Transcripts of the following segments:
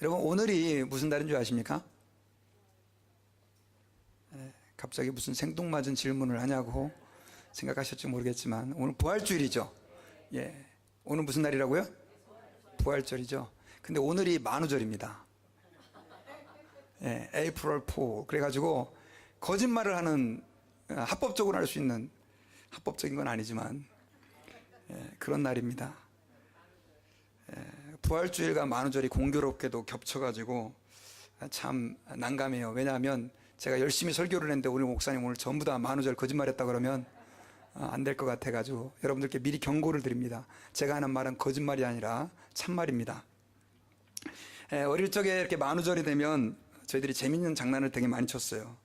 여러분, 오늘이 무슨 날인 줄 아십니까? 갑자기 무슨 생뚱맞은 질문을 하냐고 생각하실지 모르겠지만 오늘 부활주일이죠. 예, 오늘 무슨 날이라고요? 부활절이죠. 근데 오늘이 만우절입니다. 예, April Fool. 그래가지고 거짓말을 하는, 합법적으로 할 수 있는, 합법적인 건 아니지만 그런 날입니다. 부활주일과 만우절이 공교롭게도 겹쳐가지고 참 난감해요. 왜냐하면 제가 열심히 설교를 했는데 우리 목사님 오늘 전부 다 만우절 거짓말했다 그러면 안 될 것 같아가지고 여러분들께 미리 경고를 드립니다. 제가 하는 말은 거짓말이 아니라 참말입니다. 어릴 적에 이렇게 만우절이 되면 저희들이 재밌는 장난을 되게 많이 쳤어요.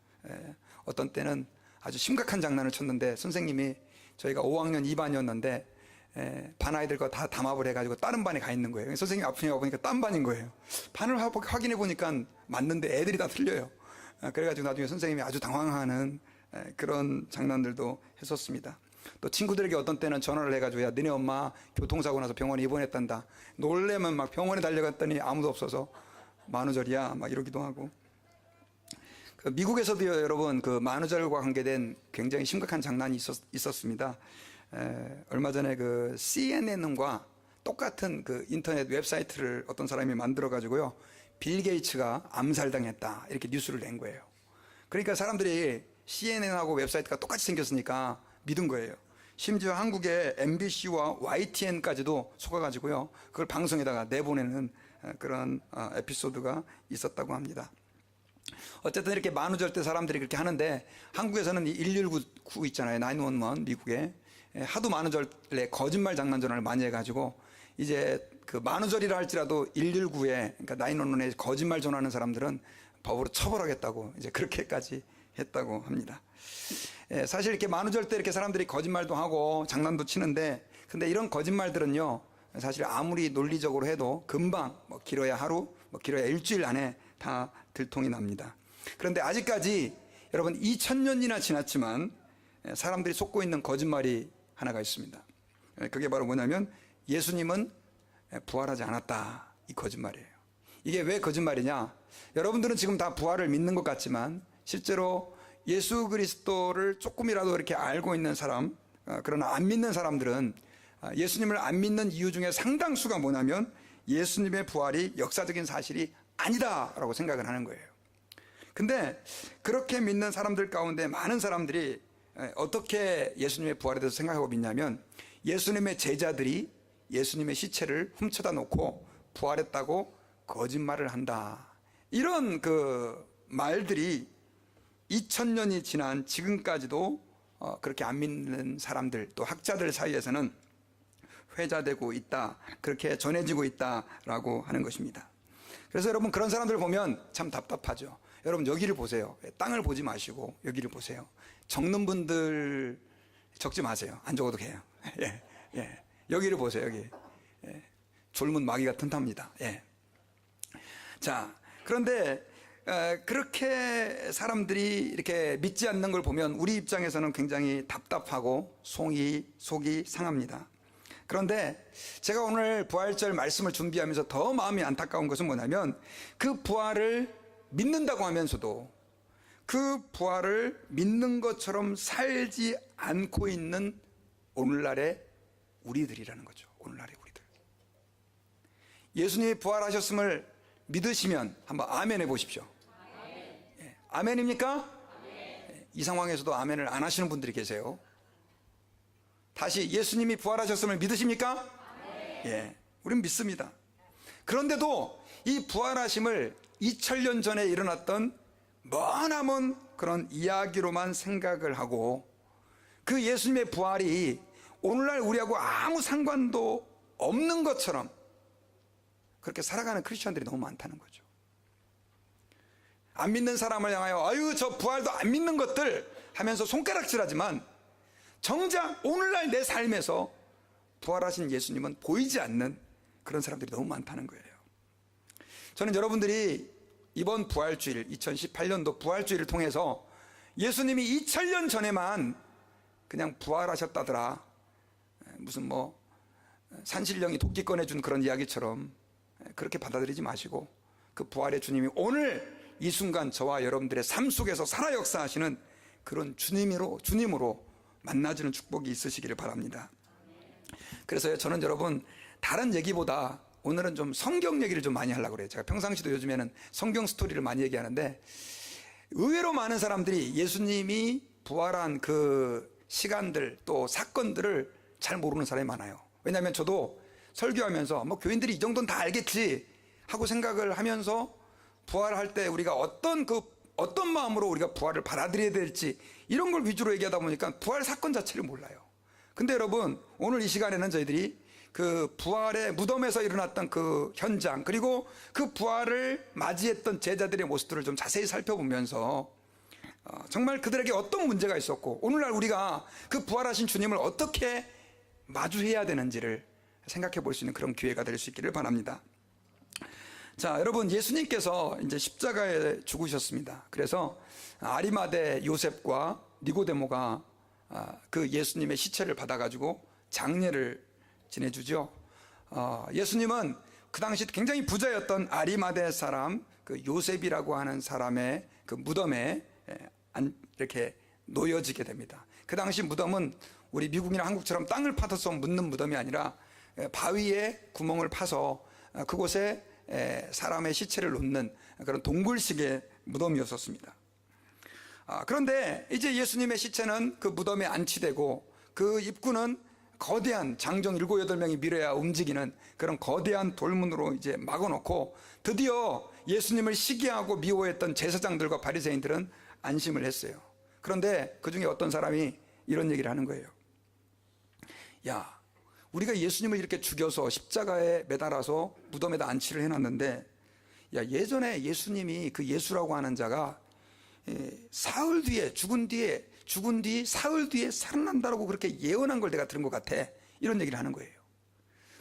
어떤 때는 아주 심각한 장난을 쳤는데 선생님이, 저희가 5학년 2반이었는데 반 아이들 거 다 담합을 해가지고 다른 반에 가 있는 거예요. 선생님이 앞에 와보니까 딴 반인 거예요. 반을 확인해 보니까 맞는데 애들이 다 틀려요. 그래가지고 나중에 선생님이 아주 당황하는 그런 장난들도 했었습니다. 또 친구들에게 어떤 때는 전화를 해가지고, 야, 너네 엄마 교통사고 나서 병원에 입원했단다. 놀래면 막 병원에 달려갔더니 아무도 없어서 만우절이야 막 이러기도 하고. 미국에서도 여러분, 그 만우절과 관계된 굉장히 심각한 장난이 있었습니다. 얼마 전에 그 CNN과 똑같은 그 인터넷 웹사이트를 어떤 사람이 만들어 가지고요, 빌 게이츠가 암살당했다 이렇게 뉴스를 낸 거예요. 그러니까 사람들이 CNN하고 웹사이트가 똑같이 생겼으니까 믿은 거예요. 심지어 한국의 MBC와 YTN까지도 속아가지고요, 그걸 방송에다가 내보내는 그런 에피소드가 있었다고 합니다. 어쨌든 이렇게 만우절 때 사람들이 그렇게 하는데, 한국에서는 119 있잖아요, 911. 미국에 하도 만우절에 거짓말 장난 전화를 많이 해가지고 이제 그 만우절이라 할지라도 119에, 그러니까 911에 거짓말 전화하는 사람들은 법으로 처벌하겠다고 이제 그렇게까지 했다고 합니다. 사실 이렇게 만우절 때 이렇게 사람들이 거짓말도 하고 장난도 치는데, 근데 이런 거짓말들은요, 사실 아무리 논리적으로 해도 금방, 뭐 길어야 하루, 뭐 길어야 일주일 안에 다 들통이 납니다. 그런데 아직까지 여러분 2000년이나 지났지만 사람들이 속고 있는 거짓말이 하나가 있습니다. 그게 바로 뭐냐면 예수님은 부활하지 않았다, 이 거짓말이에요. 이게 왜 거짓말이냐? 여러분들은 지금 다 부활을 믿는 것 같지만 실제로 예수 그리스도를 조금이라도 이렇게 알고 있는 사람, 그러나 안 믿는 사람들은 예수님을 안 믿는 이유 중에 상당수가 뭐냐면 예수님의 부활이 역사적인 사실이 아니다라고 생각을 하는 거예요. 근데 그렇게 믿는 사람들 가운데 많은 사람들이 어떻게 예수님의 부활에 대해서 생각하고 믿냐면, 예수님의 제자들이 예수님의 시체를 훔쳐다 놓고 부활했다고 거짓말을 한다, 이런 그 말들이 2000년이 지난 지금까지도 그렇게 안 믿는 사람들, 또 학자들 사이에서는 회자되고 있다, 그렇게 전해지고 있다라고 하는 것입니다. 그래서 여러분, 그런 사람들 보면 참 답답하죠. 여러분, 여기를 보세요. 땅을 보지 마시고 여기를 보세요. 적는 분들 적지 마세요. 안 적어도 돼요. 예, 예. 여기를 보세요. 여기. 예. 졸문 마귀가 튼탑니다. 예. 자, 그런데 그렇게 사람들이 이렇게 믿지 않는 걸 보면 우리 입장에서는 굉장히 답답하고 속이 상합니다. 그런데 제가 오늘 부활절 말씀을 준비하면서 더 마음이 안타까운 것은 뭐냐면, 그 부활을 믿는다고 하면서도 그 부활을 믿는 것처럼 살지 않고 있는 오늘날의 우리들이라는 거죠. 오늘날의 우리들. 예수님이 부활하셨음을 믿으시면 한번 아멘 해보십시오. 예, 아멘입니까? 아멘. 이 상황에서도 아멘을 안 하시는 분들이 계세요. 다시, 예수님이 부활하셨음을 믿으십니까? 예, 우린 믿습니다. 그런데도 이 부활하심을 2000년 전에 일어났던 머나먼 그런 이야기로만 생각을 하고, 그 예수님의 부활이 오늘날 우리하고 아무 상관도 없는 것처럼 그렇게 살아가는 크리스천들이 너무 많다는 거죠. 안 믿는 사람을 향하여 아유 저 부활도 안 믿는 것들 하면서 손가락질하지만, 정작 오늘날 내 삶에서 부활하신 예수님은 보이지 않는 그런 사람들이 너무 많다는 거예요. 저는 여러분들이 이번 부활주일, 2018년도 부활주일을 통해서 예수님이 2000년 전에만 그냥 부활하셨다더라, 무슨 뭐 산신령이 도끼 꺼내준 그런 이야기처럼 그렇게 받아들이지 마시고, 그 부활의 주님이 오늘 이 순간 저와 여러분들의 삶 속에서 살아 역사하시는 그런 주님으로 만나주는 축복이 있으시기를 바랍니다. 그래서 저는 여러분 다른 얘기보다 오늘은 좀 성경 얘기를 좀 많이 하려고 그래요. 제가 평상시도 요즘에는 성경 스토리를 많이 얘기하는데 의외로 많은 사람들이 예수님이 부활한 그 시간들 또 사건들을 잘 모르는 사람이 많아요. 왜냐하면 저도 설교하면서 뭐 교인들이 이 정도는 다 알겠지 하고 생각을 하면서 부활할 때 우리가 어떤 마음으로 우리가 부활을 받아들여야 될지 이런 걸 위주로 얘기하다 보니까 부활 사건 자체를 몰라요. 근데 여러분 오늘 이 시간에는 저희들이 그 부활의 무덤에서 일어났던 그 현장 그리고 그 부활을 맞이했던 제자들의 모습들을 좀 자세히 살펴보면서 정말 그들에게 어떤 문제가 있었고 오늘날 우리가 그 부활하신 주님을 어떻게 마주해야 되는지를 생각해 볼 수 있는 그런 기회가 될 수 있기를 바랍니다. 자, 여러분 예수님께서 이제 십자가에 죽으셨습니다. 그래서 아리마대 요셉과 니고데모가 그 예수님의 시체를 받아가지고 장례를 지내주죠. 예수님은 그 당시 굉장히 부자였던 아리마대 사람 그 요셉이라고 하는 사람의 그 무덤에 이렇게 놓여지게 됩니다. 그 당시 무덤은 우리 미국이나 한국처럼 땅을 파서 묻는 무덤이 아니라 바위에 구멍을 파서 그곳에 사람의 시체를 놓는 그런 동굴식의 무덤이었었습니다. 그런데 이제 예수님의 시체는 그 무덤에 안치되고 그 입구는 거대한 장정 7, 8명이 밀어야 움직이는 그런 거대한 돌문으로 이제 막아놓고 드디어 예수님을 시기하고 미워했던 제사장들과 바리새인들은 안심을 했어요. 그런데 그 중에 어떤 사람이 이런 얘기를 하는 거예요. 야, 우리가 예수님을 이렇게 죽여서 십자가에 매달아서 무덤에다 안치를 해놨는데 야, 예전에 예수님이 그 예수라고 하는 자가 사흘 뒤에 죽은 뒤 사흘 뒤에 살아난다라고 그렇게 예언한 걸 내가 들은 것 같아. 이런 얘기를 하는 거예요.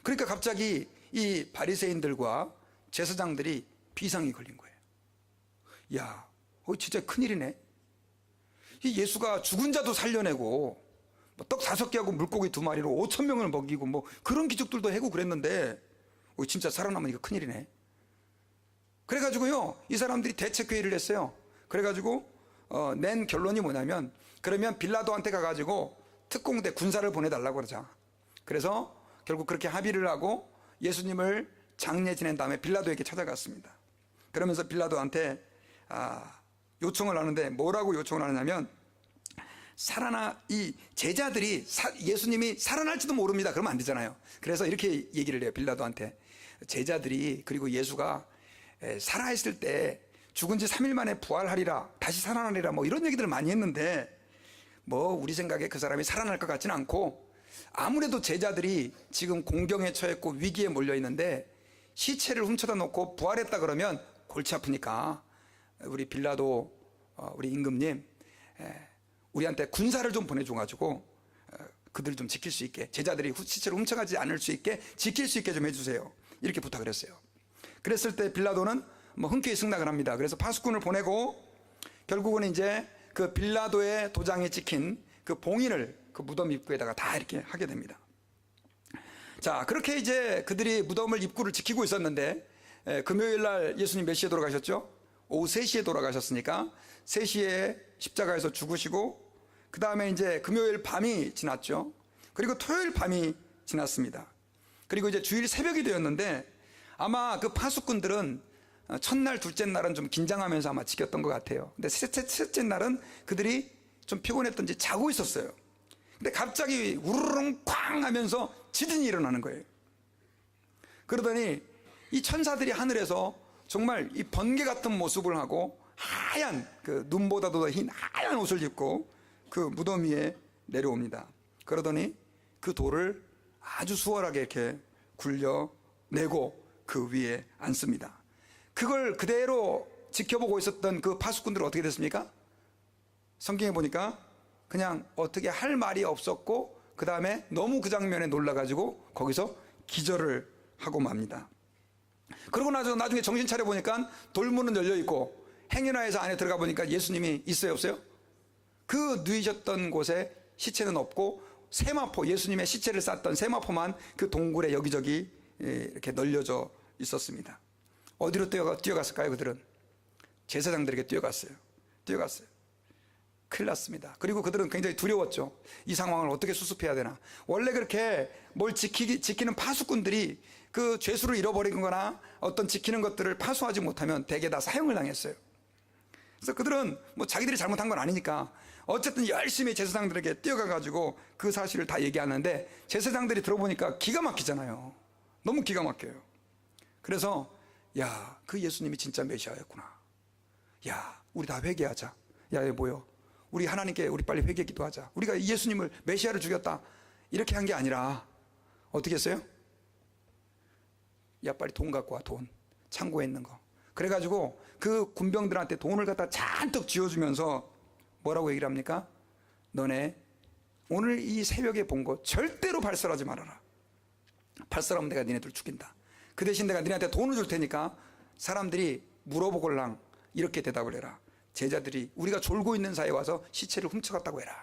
그러니까 갑자기 이 바리새인들과 제사장들이 비상이 걸린 거예요. 야, 진짜 큰일이네. 이 예수가 죽은 자도 살려내고 떡 5개하고 물고기 2마리로 5,000명을 먹이고 뭐 그런 기적들도 해고 그랬는데 진짜 살아나면 이거 큰일이네. 그래가지고요 이 사람들이 대책회의를 했어요. 그래가지고 낸 결론이 뭐냐면 그러면 빌라도한테 가가지고 특공대 군사를 보내달라고 그러자. 그래서 결국 그렇게 합의를 하고 예수님을 장례 지낸 다음에 빌라도에게 찾아갔습니다. 그러면서 빌라도한테 요청을 하는데 뭐라고 요청을 하느냐면 이 제자들이 예수님이 살아날지도 모릅니다. 그러면 안 되잖아요. 그래서 이렇게 얘기를 해요. 빌라도한테 제자들이 그리고 예수가 살아있을 때 죽은 지 3일 만에 부활하리라 다시 살아나리라 뭐 이런 얘기들을 많이 했는데 뭐 우리 생각에 그 사람이 살아날 것 같지는 않고 아무래도 제자들이 지금 공경에 처했고 위기에 몰려 있는데 시체를 훔쳐다 놓고 부활했다 그러면 골치 아프니까 우리 빌라도 우리 임금님 우리한테 군사를 좀 보내줘가지고 그들을 좀 지킬 수 있게 제자들이 시체를 훔쳐가지 않을 수 있게 지킬 수 있게 좀 해주세요. 이렇게 부탁을 했어요. 그랬을 때 빌라도는 뭐 흔쾌히 승낙을 합니다. 그래서 파수꾼을 보내고 결국은 이제 그 빌라도의 도장에 찍힌 그 봉인을 그 무덤 입구에다가 다 이렇게 하게 됩니다. 자, 그렇게 이제 그들이 무덤을 입구를 지키고 있었는데 금요일 날 예수님 몇 시에 돌아가셨죠? 오후 3시에 돌아가셨으니까 3시에 십자가에서 죽으시고 그 다음에 이제 금요일 밤이 지났죠. 그리고 토요일 밤이 지났습니다. 그리고 이제 주일 새벽이 되었는데 아마 그 파수꾼들은 첫날, 둘째 날은 좀 긴장하면서 아마 지켰던 것 같아요. 근데 셋째 날은 그들이 좀 피곤했던지 자고 있었어요. 근데 갑자기 우르릉 쾅 하면서 지진이 일어나는 거예요. 그러더니 이 천사들이 하늘에서 정말 이 번개 같은 모습을 하고 하얀 그 눈보다도 더 흰 하얀 옷을 입고 그 무덤 위에 내려옵니다. 그러더니 그 돌을 아주 수월하게 이렇게 굴려내고 그 위에 앉습니다. 그걸 그대로 지켜보고 있었던 그 파수꾼들은 어떻게 됐습니까? 성경에 보니까 그냥 어떻게 할 말이 없었고 그 다음에 너무 그 장면에 놀라가지고 거기서 기절을 하고 맙니다. 그러고 나중에 정신 차려보니까 돌문은 열려있고 행인화에서 안에 들어가 보니까 예수님이 있어요 없어요? 그 누이셨던 곳에 시체는 없고 세마포, 예수님의 시체를 쌌던 세마포만 그 동굴에 여기저기 이렇게 널려져 있었습니다. 어디로 뛰어갔을까요? 그들은 제사장들에게 뛰어갔어요. 큰일 났습니다. 그리고 그들은 굉장히 두려웠죠. 이 상황을 어떻게 수습해야 되나. 원래 그렇게 뭘 지키는 파수꾼들이 그 죄수를 잃어버린 거나 어떤 지키는 것들을 파수하지 못하면 대개 다 사형을 당했어요. 그래서 그들은 뭐 자기들이 잘못한 건 아니니까 어쨌든 열심히 제사장들에게 뛰어가가지고 그 사실을 다 얘기하는데, 제사장들이 들어보니까 기가 막히잖아요. 너무 기가 막혀요. 그래서 야, 그 예수님이 진짜 메시아였구나. 야, 우리 다 회개하자. 야, 얘 뭐요? 우리 하나님께 우리 빨리 회개 기도하자. 우리가 예수님을 메시아를 죽였다 이렇게 한 게 아니라 어떻게 했어요? 야, 빨리 돈 갖고 와. 돈 창고에 있는 거. 그래가지고 그 군병들한테 돈을 갖다 잔뜩 쥐어주면서 뭐라고 얘기를 합니까? 너네 오늘 이 새벽에 본 거 절대로 발설하지 말아라. 발설하면 내가 니네들 죽인다. 그 대신 내가 니네한테 돈을 줄 테니까 사람들이 물어보걸랑 이렇게 대답을 해라. 제자들이 우리가 졸고 있는 사이에 와서 시체를 훔쳐갔다고 해라.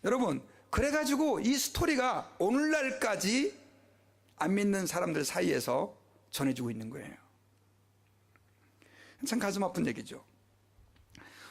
여러분, 그래가지고 이 스토리가 오늘날까지 안 믿는 사람들 사이에서 전해지고 있는 거예요. 참 가슴 아픈 얘기죠.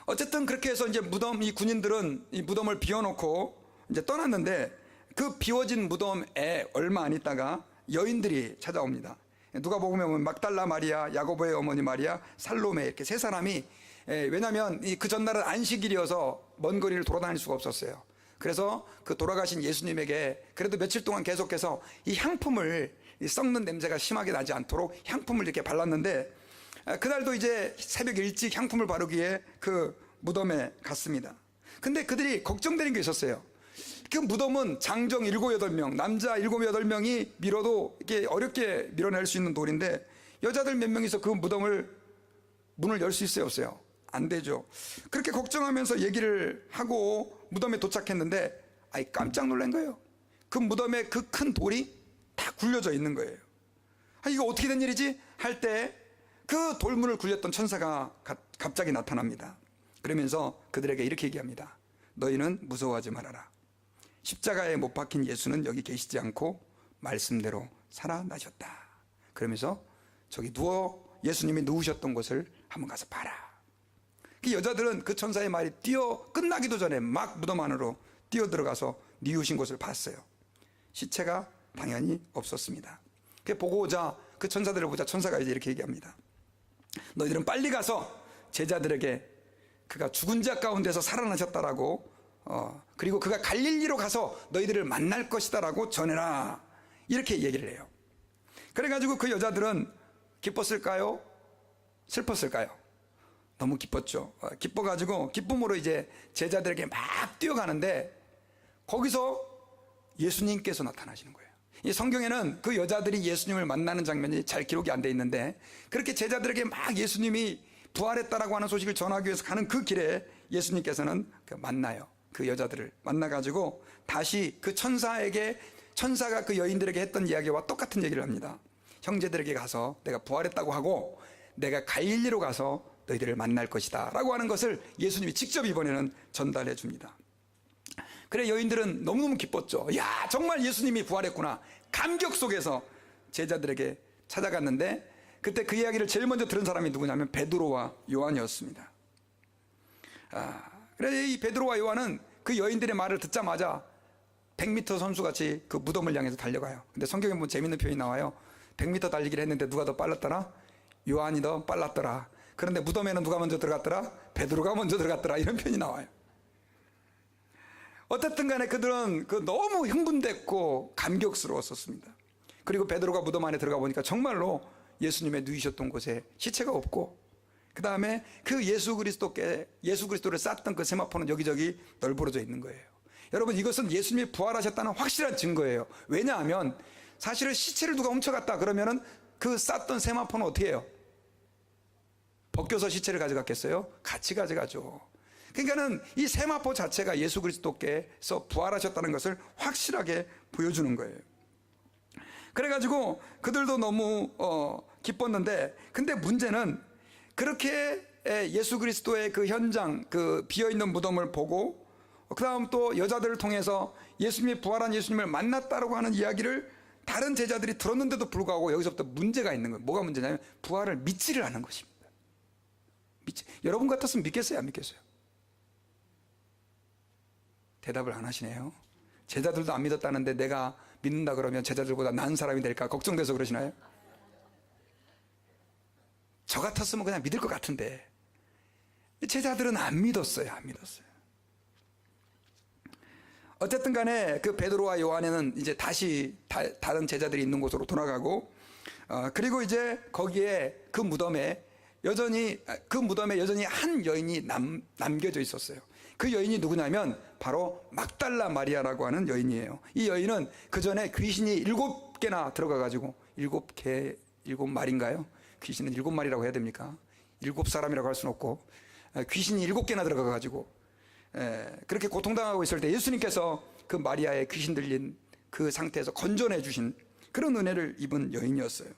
어쨌든 그렇게 해서 이제 이 군인들은 이 무덤을 비워놓고 이제 떠났는데, 그 비워진 무덤에 얼마 안 있다가 여인들이 찾아옵니다. 누가 보면 막달라 마리아, 야고보의 어머니 마리아, 살로메, 이렇게 세 사람이, 왜냐하면 그 전날은 안식일이어서 먼 거리를 돌아다닐 수가 없었어요. 그래서 그 돌아가신 예수님에게 그래도 며칠 동안 계속해서 이 향품을, 썩는 냄새가 심하게 나지 않도록 향품을 이렇게 발랐는데, 그날도 이제 새벽 일찍 향품을 바르기에 그 무덤에 갔습니다. 근데 그들이 걱정되는 게 있었어요. 그 무덤은 장정 7, 8명, 남자 7, 8명이 밀어도 이렇게 어렵게 밀어낼 수 있는 돌인데, 여자들 몇 명이서 그 무덤을 문을 열 수 있어요, 없어요? 안 되죠. 그렇게 걱정하면서 얘기를 하고 무덤에 도착했는데, 아이 깜짝 놀란 거예요. 그 무덤에 그 큰 돌이 다 굴려져 있는 거예요. 아, 이거 어떻게 된 일이지? 할 때 그 돌문을 굴렸던 천사가 갑자기 나타납니다. 그러면서 그들에게 이렇게 얘기합니다. 너희는 무서워하지 말아라. 십자가에 못 박힌 예수는 여기 계시지 않고 말씀대로 살아나셨다. 그러면서 저기 예수님이 누우셨던 곳을 한번 가서 봐라. 그 여자들은 그 천사의 말이 끝나기도 전에 막 무덤 안으로 뛰어 들어가서 누우신 곳을 봤어요. 시체가 당연히 없었습니다. 보고 오자, 그 천사들을 보자 천사가 이제 이렇게 얘기합니다. 너희들은 빨리 가서 제자들에게 그가 죽은 자 가운데서 살아나셨다라고, 그리고 그가 갈릴리로 가서 너희들을 만날 것이다라고 전해라. 이렇게 얘기를 해요. 그래가지고 그 여자들은 기뻤을까요? 슬펐을까요? 너무 기뻤죠. 기뻐가지고 기쁨으로 이제 제자들에게 막 뛰어가는데, 거기서 예수님께서 나타나시는 거예요. 이 성경에는 그 여자들이 예수님을 만나는 장면이 잘 기록이 안 돼 있는데, 그렇게 제자들에게 막 예수님이 부활했다라고 하는 소식을 전하기 위해서 가는 그 길에 예수님께서는 만나요. 그 여자들을 만나가지고 다시 그 천사가 그 여인들에게 했던 이야기와 똑같은 얘기를 합니다. 형제들에게 가서 내가 부활했다고 하고 내가 갈릴리로 가서 너희들을 만날 것이다 라고 하는 것을 예수님이 직접 이번에는 전달해 줍니다. 그래 여인들은 너무너무 기뻤죠. 야, 정말 예수님이 부활했구나. 감격 속에서 제자들에게 찾아갔는데, 그때 그 이야기를 제일 먼저 들은 사람이 누구냐면 베드로와 요한이었습니다. 그래 이 베드로와 요한은 그 여인들의 말을 듣자마자 100m 선수같이 그 무덤을 향해서 달려가요. 근데 성경에 보면 재밌는 표현이 나와요. 100m 달리기를 했는데 누가 더 빨랐더라? 요한이 더 빨랐더라. 그런데 무덤에는 누가 먼저 들어갔더라? 베드로가 먼저 들어갔더라. 이런 표현이 나와요. 어쨌든 간에 그들은 너무 흥분됐고 감격스러웠었습니다. 그리고 베드로가 무덤 안에 들어가 보니까 정말로 예수님의 누이셨던 곳에 시체가 없고, 그 다음에 그 예수 그리스도를 쌌던 그 세마포는 여기저기 널브러져 있는 거예요. 여러분, 이것은 예수님이 부활하셨다는 확실한 증거예요. 왜냐하면 사실은 시체를 누가 훔쳐갔다 그러면은 그 쌌던 세마포는 어떻게 해요? 벗겨서 시체를 가져갔겠어요? 같이 가져가죠. 그러니까는 이 세마포 자체가 예수 그리스도께서 부활하셨다는 것을 확실하게 보여주는 거예요. 그래가지고 그들도 너무 기뻤는데, 근데 문제는 그렇게 예수 그리스도의 그 현장, 그 비어있는 무덤을 보고, 그 다음 또 여자들을 통해서 예수님이 부활한 예수님을 만났다라고 하는 이야기를 다른 제자들이 들었는데도 불구하고 여기서부터 문제가 있는 거예요. 뭐가 문제냐면 부활을 믿지를 않은 것입니다. 여러분 같았으면 믿겠어요, 안 믿겠어요? 대답을 안 하시네요. 제자들도 안 믿었다는데 내가 믿는다 그러면 제자들보다 나은 사람이 될까 걱정돼서 그러시나요? 저 같았으면 그냥 믿을 것 같은데 제자들은 안 믿었어요. 안 믿었어요. 어쨌든 간에 그 베드로와 요한에는 이제 다시 다른 제자들이 있는 곳으로 돌아가고 그리고 이제 거기에 그 무덤에 여전히 한 여인이 남겨져 있었어요. 그 여인이 누구냐면 바로 막달라 마리아라고 하는 여인이에요. 이 여인은 그 전에 귀신이 7개나 들어가가지고 7마리인가요? 귀신은 7마리라고 해야 됩니까? 7사람이라고 할 수는 없고 귀신이 7개나 들어가가지고 그렇게 고통당하고 있을 때 예수님께서 그 마리아의 귀신 들린 그 상태에서 건져내 주신 그런 은혜를 입은 여인이었어요.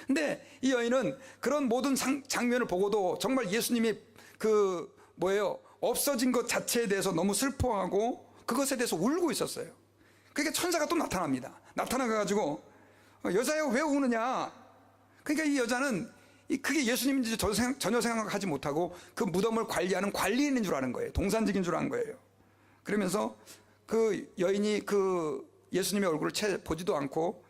근데 이 여인은 그런 모든 장면을 보고도 정말 예수님이 없어진 것 자체에 대해서 너무 슬퍼하고 그것에 대해서 울고 있었어요. 그러니까 천사가 또 나타납니다. 나타나가지고 여자여 왜 우느냐. 그러니까 이 여자는 그게 예수님인지 전혀 생각하지 못하고 그 무덤을 관리하는 관리인인 줄 아는 거예요. 동산직인 줄 아는 거예요. 그러면서 그 여인이 그 예수님의 얼굴을 채 보지도 않고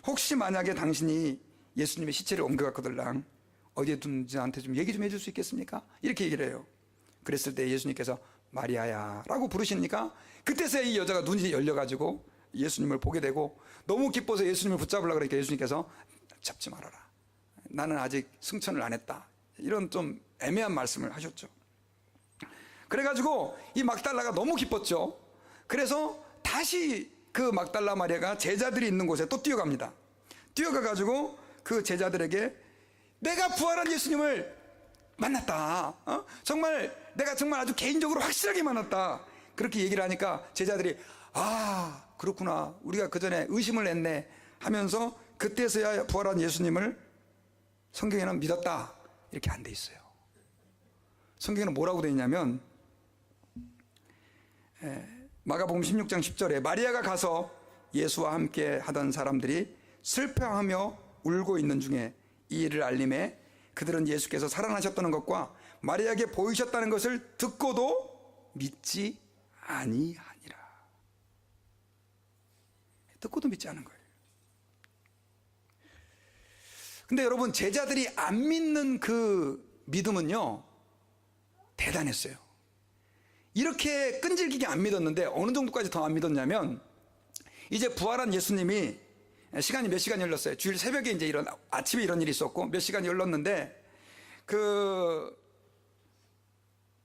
혹시 만약에 당신이 예수님의 시체를 옮겨갔거들랑 어디에 둔지 나한테 좀 얘기 좀 해줄 수 있겠습니까? 이렇게 얘기를 해요. 그랬을 때 예수님께서 마리아야 라고 부르시니까 그때서야 이 여자가 눈이 열려가지고 예수님을 보게 되고 너무 기뻐서 예수님을 붙잡으려고 그러니까 예수님께서 잡지 말아라. 나는 아직 승천을 안 했다. 이런 좀 애매한 말씀을 하셨죠. 그래가지고 이 막달라가 너무 기뻤죠. 그래서 다시 그 막달라 마리아가 제자들이 있는 곳에 또 뛰어갑니다. 뛰어가가지고 그 제자들에게 내가 부활한 예수님을 만났다. 내가 정말 아주 개인적으로 확실하게 만났다. 그렇게 얘기를 하니까 제자들이 아 그렇구나. 우리가 그 전에 의심을 했네 하면서 그때서야 부활한 예수님을 성경에는 믿었다. 이렇게 안 돼 있어요. 성경에는 뭐라고 돼 있냐면 마가복음 16장 10절에 마리아가 가서 예수와 함께 하던 사람들이 슬퍼하며 울고 있는 중에 이 일을 알림해 그들은 예수께서 살아나셨다는 것과 마리아에게 보이셨다는 것을 듣고도 믿지 아니하니라. 듣고도 믿지 않은 거예요. 근데 여러분 제자들이 안 믿는 그 믿음은요 대단했어요. 이렇게 끈질기게 안 믿었는데 어느 정도까지 더 안 믿었냐면 이제 부활한 예수님이 시간이 몇 시간이 흘렀어요. 주일 새벽에 이제 아침에 이런 일이 있었고 몇 시간이 흘렀는데 그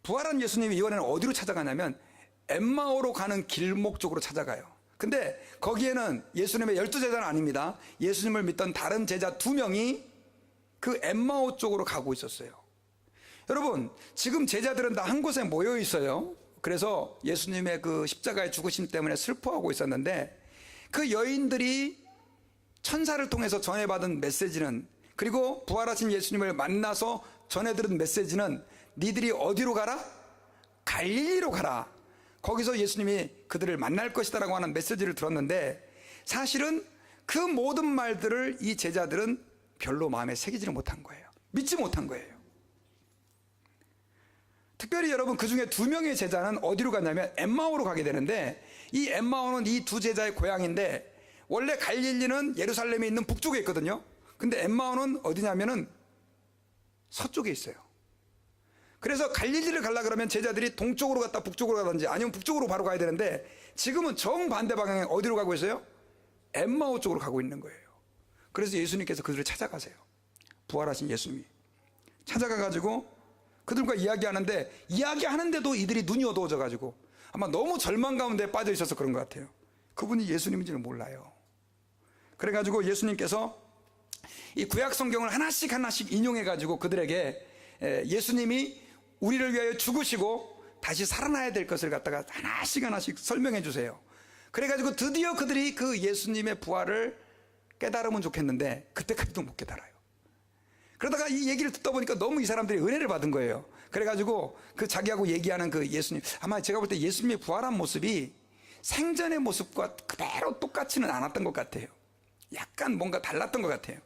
부활한 예수님이 이번에는 어디로 찾아가냐면 엠마오로 가는 길목 쪽으로 찾아가요. 근데 거기에는 예수님의 12제자는 아닙니다. 예수님을 믿던 다른 제자 2명이 그 엠마오 쪽으로 가고 있었어요. 여러분 지금 제자들은 다 한 곳에 모여 있어요. 그래서 예수님의 그 십자가의 죽으심 때문에 슬퍼하고 있었는데 그 여인들이 천사를 통해서 전해받은 메시지는 그리고 부활하신 예수님을 만나서 전해들은 메시지는 니들이 어디로 가라? 갈릴리로 가라. 거기서 예수님이 그들을 만날 것이다 라고 하는 메시지를 들었는데 사실은 그 모든 말들을 이 제자들은 별로 마음에 새기지를 못한 거예요. 믿지 못한 거예요. 특별히 여러분 그 중에 2명의 제자는 어디로 갔냐면 엠마오로 가게 되는데 이 엠마오는 이 2 제자의 고향인데 원래 갈릴리는 예루살렘에 있는 북쪽에 있거든요. 근데 엠마오는 어디냐면은 서쪽에 있어요. 그래서 갈릴리를 가려고 그러면 제자들이 동쪽으로 갔다 북쪽으로 가든지 아니면 북쪽으로 바로 가야 되는데 지금은 정반대 방향에 어디로 가고 있어요? 엠마오 쪽으로 가고 있는 거예요. 그래서 예수님께서 그들을 찾아가세요. 부활하신 예수님이 찾아가가지고 그들과 이야기하는데 이야기하는데도 이들이 눈이 어두워져가지고 아마 너무 절망 가운데 빠져 있어서 그런 것 같아요. 그분이 예수님인지는 몰라요. 그래가지고 예수님께서 이 구약 성경을 하나씩 인용해가지고 그들에게 예수님이 우리를 위하여 죽으시고 다시 살아나야 될 것을 갖다가 하나씩 설명해 주세요. 그래가지고 드디어 그들이 그 예수님의 부활을 깨달으면 좋겠는데 그때까지도 못 깨달아요. 그러다가 이 얘기를 듣다 보니까 너무 이 사람들이 은혜를 받은 거예요. 그래가지고 그 자기하고 얘기하는 그 예수님, 아마 제가 볼 때 예수님의 부활한 모습이 생전의 모습과 그대로 똑같지는 않았던 것 같아요. 약간 뭔가 달랐던 것 같아요.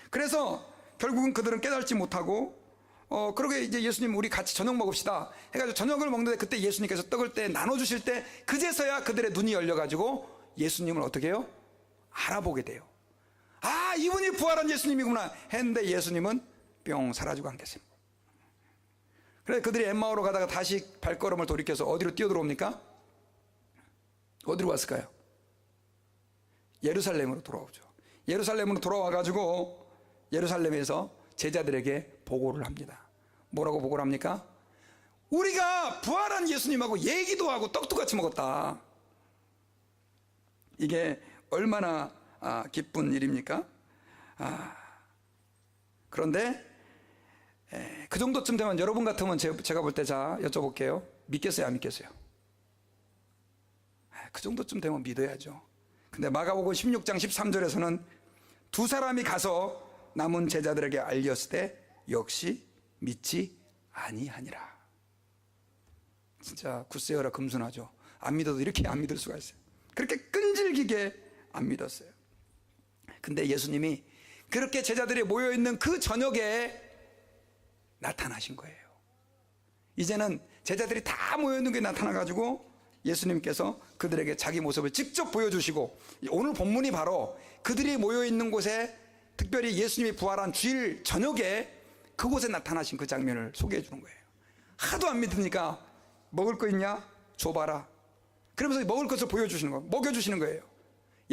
그래서 결국은 그들은 깨달지 못하고 그러게 이제 예수님 우리 같이 저녁 먹읍시다 해가지고 저녁을 먹는데 그때 예수님께서 떡을 때 나눠주실 때 그제서야 그들의 눈이 열려가지고 예수님을 어떻게 해요? 알아보게 돼요. 아, 이분이 부활한 예수님이구나 했는데 예수님은 뿅 사라지고 안 계십니다. 그래서 그들이 엠마오로 가다가 다시 발걸음을 돌이켜서 어디로 뛰어들어옵니까? 어디로 왔을까요? 예루살렘으로 돌아오죠. 예루살렘으로 돌아와가지고 예루살렘에서 제자들에게 보고를 합니다. 뭐라고 보고를 합니까? 우리가 부활한 예수님하고 얘기도 하고 떡도 같이 먹었다. 이게 얼마나 기쁜 일입니까? 그런데 그 정도쯤 되면 여러분 같으면 제가 볼 때 자 여쭤볼게요. 믿겠어요, 안 믿겠어요? 그 정도쯤 되면 믿어야죠. 근데 마가복음 16장 13절에서는 두 사람이 가서 남은 제자들에게 알렸을 때 역시 믿지 아니하니라. 진짜 굿세어라 금순하죠. 안 믿어도 이렇게 안 믿을 수가 있어요. 그렇게 끈질기게 안 믿었어요. 근데 예수님이 그렇게 제자들이 모여있는 그 저녁에 나타나신 거예요. 이제는 제자들이 다 모여있는 게 나타나가지고 예수님께서 그들에게 자기 모습을 직접 보여주시고 오늘 본문이 바로 그들이 모여있는 곳에 특별히 예수님이 부활한 주일 저녁에 그곳에 나타나신 그 장면을 소개해 주는 거예요. 하도 안 믿으니까 먹을 거 있냐? 줘봐라. 그러면서 먹을 것을 보여주시는 거예요. 먹여주시는 거예요.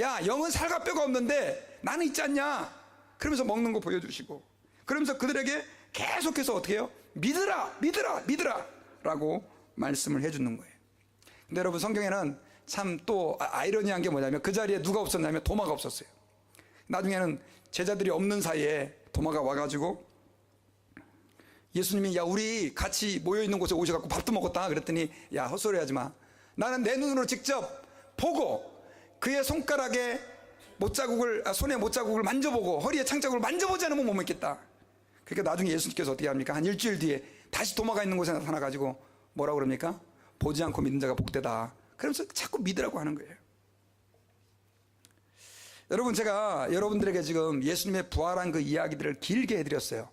야, 영은 살과 뼈가 없는데 나는 있지 않냐? 그러면서 먹는 거 보여주시고 그러면서 그들에게 계속해서 어떻게 해요? 믿으라, 믿으라, 믿으라 라고 말씀을 해주는 거예요. 근데 여러분 성경에는 참 또 아이러니한 게 뭐냐면 그 자리에 누가 없었냐면 도마가 없었어요. 나중에는 제자들이 없는 사이에 도마가 와가지고 예수님이 야 우리 같이 모여있는 곳에 오셔갖고 밥도 먹었다 그랬더니 야 헛소리 하지 마. 나는 내 눈으로 직접 보고 그의 손가락에 손에 못자국을 만져보고 허리에 창자국을 만져보지 않으면 못 믿겠다. 그러니까 나중에 예수님께서 어떻게 합니까? 한 일주일 뒤에 다시 도마가 있는 곳에 나타나가지고 뭐라고 그럽니까? 보지 않고 믿는 자가 복되다. 그러면서 자꾸 믿으라고 하는 거예요. 여러분 제가 여러분들에게 지금 예수님의 부활한 그 이야기들을 길게 해드렸어요.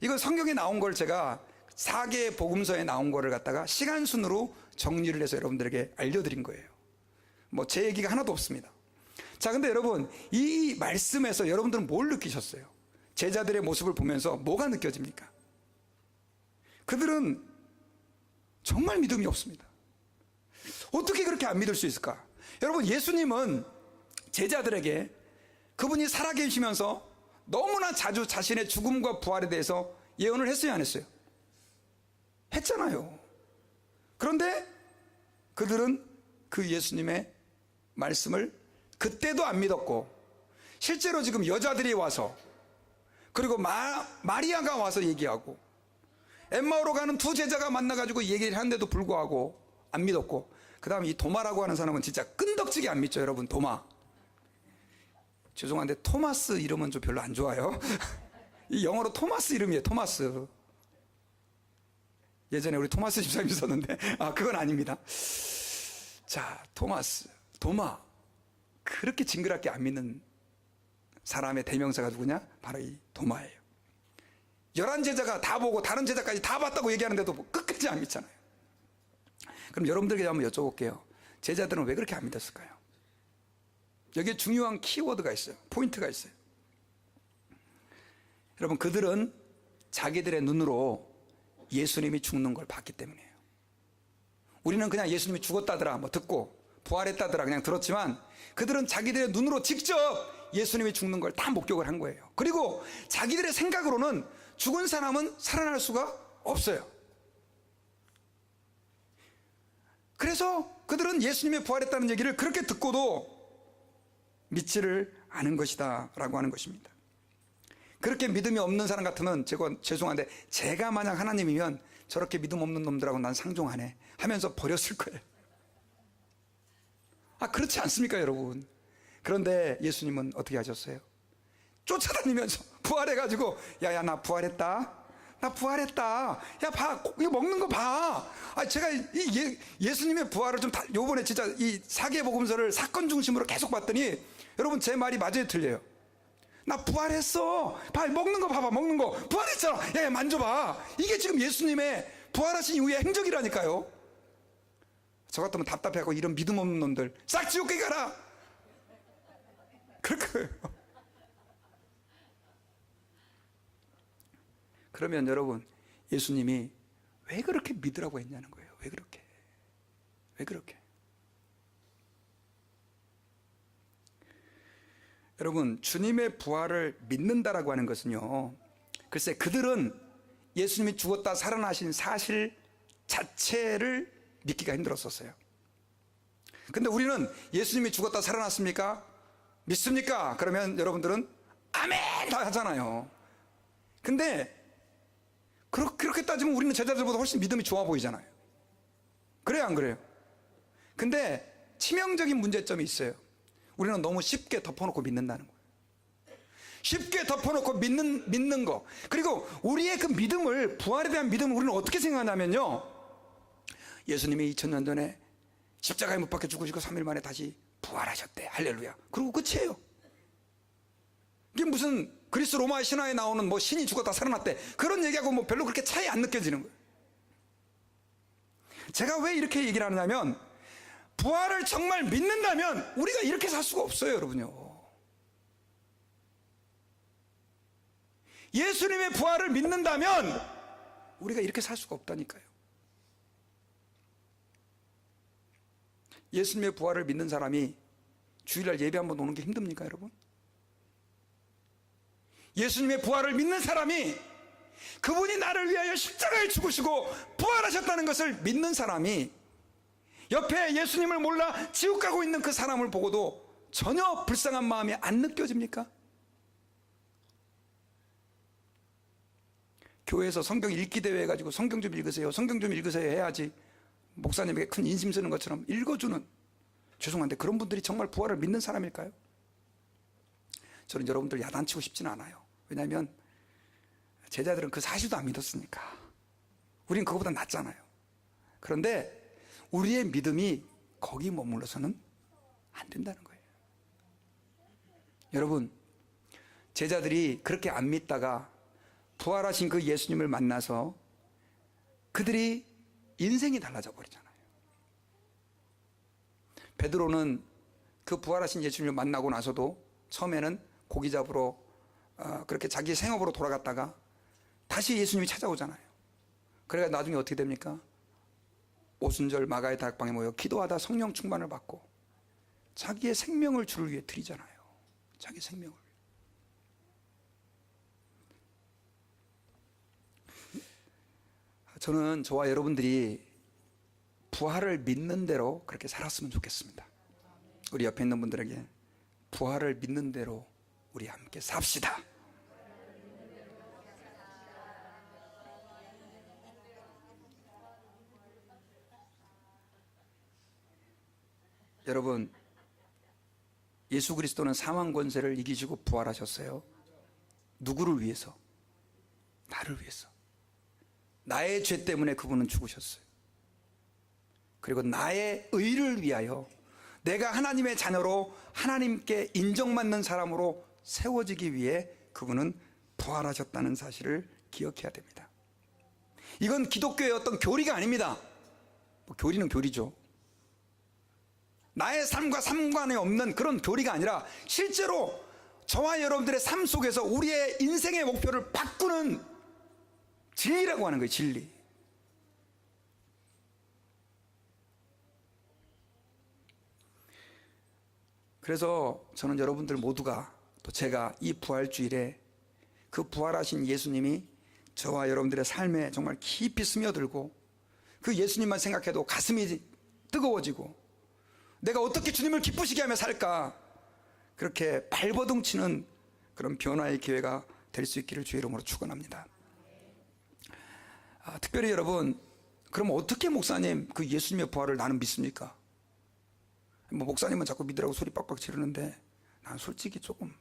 이건 성경에 나온 걸 제가 4개의 복음서에 나온 거를 갖다가 시간 순으로 정리를 해서 여러분들에게 알려드린 거예요. 뭐 제 얘기가 하나도 없습니다. 자, 근데 여러분 이 말씀에서 여러분들은 뭘 느끼셨어요? 제자들의 모습을 보면서 뭐가 느껴집니까? 그들은 정말 믿음이 없습니다. 어떻게 그렇게 안 믿을 수 있을까? 여러분 예수님은 제자들에게 그분이 살아계시면서 너무나 자주 자신의 죽음과 부활에 대해서 예언을 했어요, 안 했어요? 했잖아요. 그런데 그들은 그 예수님의 말씀을 그때도 안 믿었고 실제로 지금 여자들이 와서 그리고 마리아가 와서 얘기하고 엠마오로 가는 두 제자가 만나가지고 얘기를 하는데도 불구하고 안 믿었고 그 다음에 이 도마라고 하는 사람은 진짜 끈덕지게 안 믿죠. 여러분 도마 죄송한데 토마스 이름은 좀 별로 안 좋아요. 이 영어로 토마스 이름이에요. 토마스. 예전에 우리 토마스 집사님 있었는데 그건 아닙니다. 자, 토마스, 도마. 그렇게 징그럽게 안 믿는 사람의 대명사가 누구냐? 바로 이 도마예요. 11제자가 다 보고 다른 제자까지 다 봤다고 얘기하는데도 끝까지 안 믿잖아요. 그럼 여러분들에게 한번 여쭤볼게요. 제자들은 왜 그렇게 안 믿었을까요? 여기에 중요한 키워드가 있어요. 포인트가 있어요. 여러분 그들은 자기들의 눈으로 예수님이 죽는 걸 봤기 때문이에요. 우리는 그냥 예수님이 죽었다더라 뭐 듣고 부활했다더라 그냥 들었지만 그들은 자기들의 눈으로 직접 예수님이 죽는 걸 다 목격을 한 거예요. 그리고 자기들의 생각으로는 죽은 사람은 살아날 수가 없어요. 그래서 그들은 예수님이 부활했다는 얘기를 그렇게 듣고도 믿지를 않은 것이다 라고 하는 것입니다. 그렇게 믿음이 없는 사람 같으면 죄송한데 제가 만약 하나님이면 저렇게 믿음 없는 놈들하고 난 상종하네 하면서 버렸을 거예요. 그렇지 않습니까 여러분? 그런데 예수님은 어떻게 하셨어요? 쫓아다니면서 부활해가지고 야야 나 부활했다. 나 부활했다. 야 봐 이거 먹는 거 봐. 제가 예수님의 부활을 좀 요번에 진짜 이 4개 복음서를 사건 중심으로 계속 봤더니 여러분, 제 말이 맞아요, 틀려요? 나 부활했어. 봐, 먹는 거 봐봐, 먹는 거. 부활했잖아. 야, 만져봐. 이게 지금 예수님의 부활하신 이후의 행적이라니까요. 저 같으면 답답해하고 이런 믿음 없는 놈들 싹 지옥에 가라. 그럴 거예요. 그러면 여러분, 예수님이 왜 그렇게 믿으라고 했냐는 거예요. 왜 그렇게? 왜 그렇게? 여러분, 주님의 부활을 믿는다라고 하는 것은요, 글쎄 그들은 예수님이 죽었다 살아나신 사실 자체를 믿기가 힘들었었어요. 근데 우리는 예수님이 죽었다 살아났습니까? 믿습니까? 그러면 여러분들은 아멘 다 하잖아요. 근데 그렇게 따지면 우리는 제자들보다 훨씬 믿음이 좋아 보이잖아요. 그래요, 안 그래요? 근데 치명적인 문제점이 있어요. 우리는 너무 쉽게 덮어놓고 믿는다는 거예요. 쉽게 덮어놓고 믿는 거. 그리고 우리의 그 믿음을, 부활에 대한 믿음을 우리는 어떻게 생각하냐면요, 예수님이 2000년 전에 십자가에 못 박혀 죽으시고 3일 만에 다시 부활하셨대. 할렐루야. 그리고 끝이에요. 이게 무슨 그리스 로마 신화에 나오는 뭐 신이 죽었다 살아났대, 그런 얘기하고 뭐 별로 그렇게 차이 안 느껴지는 거예요. 제가 왜 이렇게 얘기를 하냐면, 부활을 정말 믿는다면 우리가 이렇게 살 수가 없어요, 여러분요. 예수님의 부활을 믿는다면 우리가 이렇게 살 수가 없다니까요. 예수님의 부활을 믿는 사람이 주일날 예배 한번 오는 게 힘듭니까, 여러분? 예수님의 부활을 믿는 사람이, 그분이 나를 위하여 십자가에 죽으시고 부활하셨다는 것을 믿는 사람이 옆에 예수님을 몰라 지옥 가고 있는 그 사람을 보고도 전혀 불쌍한 마음이 안 느껴집니까? 교회에서 성경 읽기 대회 해가지고 성경 좀 읽으세요, 성경 좀 읽으세요 해야지 목사님에게 큰 인심 쓰는 것처럼 읽어주는, 죄송한데 그런 분들이 정말 부활을 믿는 사람일까요? 저는 여러분들 야단치고 싶지는 않아요. 왜냐하면 제자들은 그 사실도 안 믿었으니까. 우린 그거보다 낫잖아요. 그런데 우리의 믿음이 거기 머물러서는 안 된다는 거예요. 여러분, 제자들이 그렇게 안 믿다가 부활하신 그 예수님을 만나서 그들이 인생이 달라져 버리잖아요. 베드로는 그 부활하신 예수님을 만나고 나서도 처음에는 고기 잡으러 그렇게 자기 생업으로 돌아갔다가 다시 예수님이 찾아오잖아요. 그래서 나중에 어떻게 됩니까? 오순절 마가의 다락방에 모여 기도하다 성령 충만을 받고 자기의 생명을 주를 위해 드리잖아요. 자기 생명을. 저는 저와 여러분들이 부활을 믿는 대로 그렇게 살았으면 좋겠습니다. 우리 옆에 있는 분들에게 부활을 믿는 대로 우리 함께 삽시다. 여러분, 예수 그리스도는 사망 권세를 이기시고 부활하셨어요. 누구를 위해서? 나를 위해서. 나의 죄 때문에 그분은 죽으셨어요. 그리고 나의 의를 위하여 내가 하나님의 자녀로 하나님께 인정받는 사람으로 세워지기 위해 그분은 부활하셨다는 사실을 기억해야 됩니다. 이건 기독교의 어떤 교리가 아닙니다. 교리는 교리죠. 나의 삶과 상관이 없는 그런 교리가 아니라 실제로 저와 여러분들의 삶 속에서 우리의 인생의 목표를 바꾸는 진리라고 하는 거예요. 진리. 그래서 저는 여러분들 모두가, 또 제가 이 부활주일에 그 부활하신 예수님이 저와 여러분들의 삶에 정말 깊이 스며들고 그 예수님만 생각해도 가슴이 뜨거워지고 내가 어떻게 주님을 기쁘시게 하며 살까, 그렇게 발버둥 치는 그런 변화의 기회가 될 수 있기를 주의 이름으로 축원합니다. 특별히 여러분, 그럼 어떻게 목사님 그 예수님의 부활을 나는 믿습니까? 뭐 목사님은 자꾸 믿으라고 소리 빡빡 지르는데 난 솔직히 조금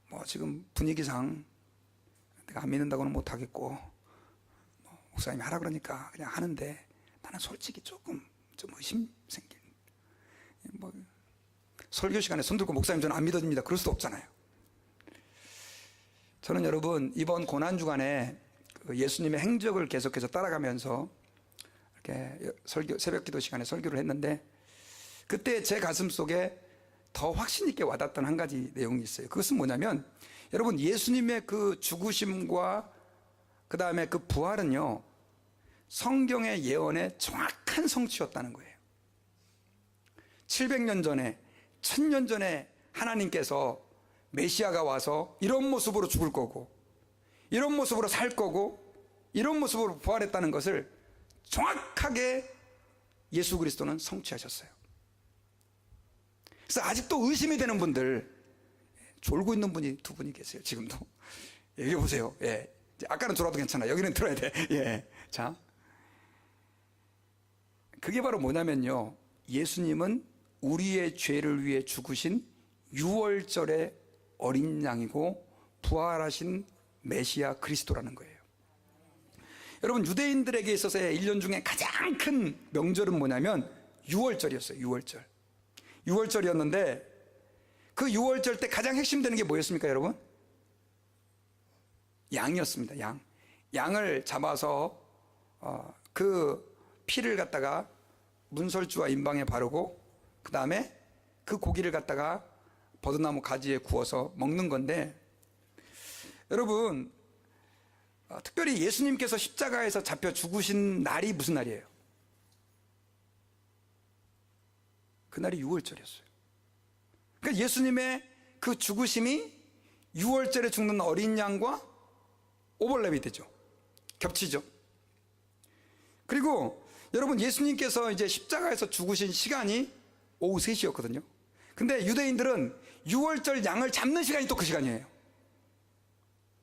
뭐 지금 분위기상 내가 안 믿는다고는 못하겠고 뭐 목사님이 하라 그러니까 그냥 하는데 나는 솔직히 조금 좀 의심 생긴, 뭐 설교 시간에 손들고 목사님 저는 안 믿어집니다. 그럴 수도 없잖아요. 저는 여러분 이번 고난주간에 예수님의 행적을 계속해서 따라가면서 이렇게 새벽 기도 시간에 설교를 했는데, 그때 제 가슴 속에 더 확신 있게 와닿았던 한 가지 내용이 있어요. 그것은 뭐냐면, 여러분 예수님의 그 죽으심과 그 다음에 그 부활은요, 성경의 예언의 정확한 성취였다는 거예요. 700년 전에 1000년 전에 하나님께서 메시아가 와서 이런 모습으로 죽을 거고, 이런 모습으로 살 거고, 이런 모습으로 부활했다는 것을 정확하게 예수 그리스도는 성취하셨어요. 그래서 아직도 의심이 되는 분들, 졸고 있는 분이 두 분이 계세요. 지금도 얘기해 보세요. 예. 아까는 졸아도 괜찮아. 여기는 들어야 돼. 예. 자, 그게 바로 뭐냐면요, 예수님은 우리의 죄를 위해 죽으신 유월절의 어린 양이고 부활하신 메시아 그리스도라는 거예요. 여러분 유대인들에게 있어서의 1년 중에 가장 큰 명절은 뭐냐면 유월절이었어요. 유월절이었는데, 그 유월절 때 가장 핵심되는 게 뭐였습니까 여러분? 양이었습니다. 양을 잡아서 그 피를 갖다가 문설주와 임방에 바르고, 그 다음에 그 고기를 갖다가 버드나무 가지에 구워서 먹는 건데, 여러분 특별히 예수님께서 십자가에서 잡혀 죽으신 날이 무슨 날이에요? 그날이 유월절이었어요. 그러니까 예수님의 그 죽으심이 유월절에 죽는 어린 양과 오버랩이 되죠. 겹치죠. 그리고 여러분 예수님께서 이제 십자가에서 죽으신 시간이 오후 3시였거든요. 근데 유대인들은 유월절 양을 잡는 시간이 또 그 시간이에요.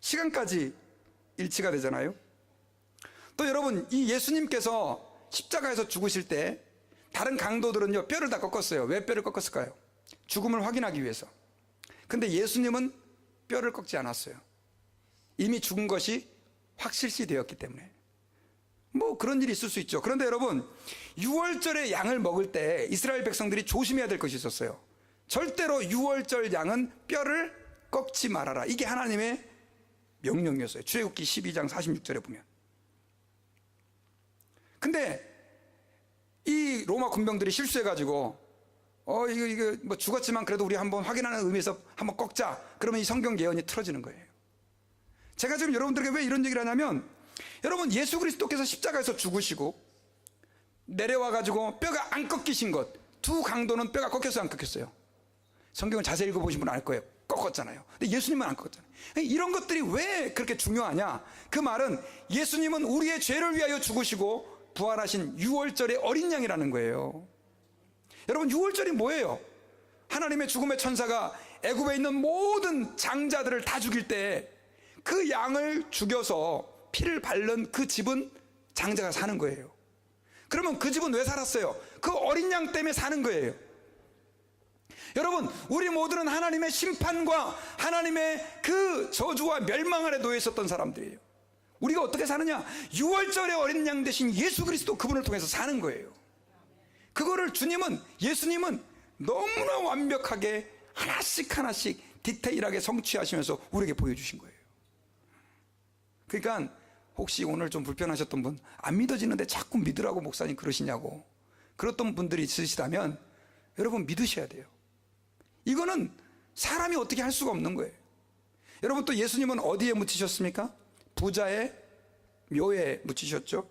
시간까지 일치가 되잖아요. 또 여러분 이 예수님께서 십자가에서 죽으실 때 다른 강도들은요 뼈를 다 꺾었어요. 왜 뼈를 꺾었을까요? 죽음을 확인하기 위해서. 근데 예수님은 뼈를 꺾지 않았어요. 이미 죽은 것이 확실시 되었기 때문에. 뭐 그런 일이 있을 수 있죠. 그런데 여러분 유월절에 양을 먹을 때 이스라엘 백성들이 조심해야 될 것이 있었어요. 절대로 유월절 양은 뼈를 꺾지 말아라. 이게 하나님의 명령이었어요. 출애굽기 12장 46절에 보면. 근데 이 로마 군병들이 실수해가지고 이거 뭐 죽었지만 그래도 우리 한번 확인하는 의미에서 한번 꺾자. 그러면 이 성경 예언이 틀어지는 거예요. 제가 지금 여러분들에게 왜 이런 얘기를 하냐면, 여러분 예수 그리스도께서 십자가에서 죽으시고 내려와가지고 뼈가 안 꺾이신 것, 두 강도는 뼈가 꺾였어요, 안 꺾였어요? 성경을 자세히 읽어보신 분은 알 거예요. 꺾었잖아요. 근데 예수님은 안 꺾었잖아요. 이런 것들이 왜 그렇게 중요하냐? 그 말은 예수님은 우리의 죄를 위하여 죽으시고 부활하신 유월절의 어린 양이라는 거예요. 여러분 유월절이 뭐예요? 하나님의 죽음의 천사가 애굽에 있는 모든 장자들을 다 죽일 때 그 양을 죽여서 피를 바른 그 집은 장자가 사는 거예요. 그러면 그 집은 왜 살았어요? 그 어린 양 때문에 사는 거예요. 여러분 우리 모두는 하나님의 심판과 하나님의 그 저주와 멸망 아래 놓여 있었던 사람들이에요. 우리가 어떻게 사느냐? 유월절의 어린 양 대신 예수 그리스도 그분을 통해서 사는 거예요. 그거를 예수님은 너무나 완벽하게 하나씩 디테일하게 성취하시면서 우리에게 보여주신 거예요. 그러니까 혹시 오늘 좀 불편하셨던 분, 안 믿어지는데 자꾸 믿으라고 목사님 그러시냐고 그랬던 분들이 있으시다면 여러분 믿으셔야 돼요. 이거는 사람이 어떻게 할 수가 없는 거예요. 여러분 또 예수님은 어디에 묻히셨습니까? 부자의 묘에 묻히셨죠.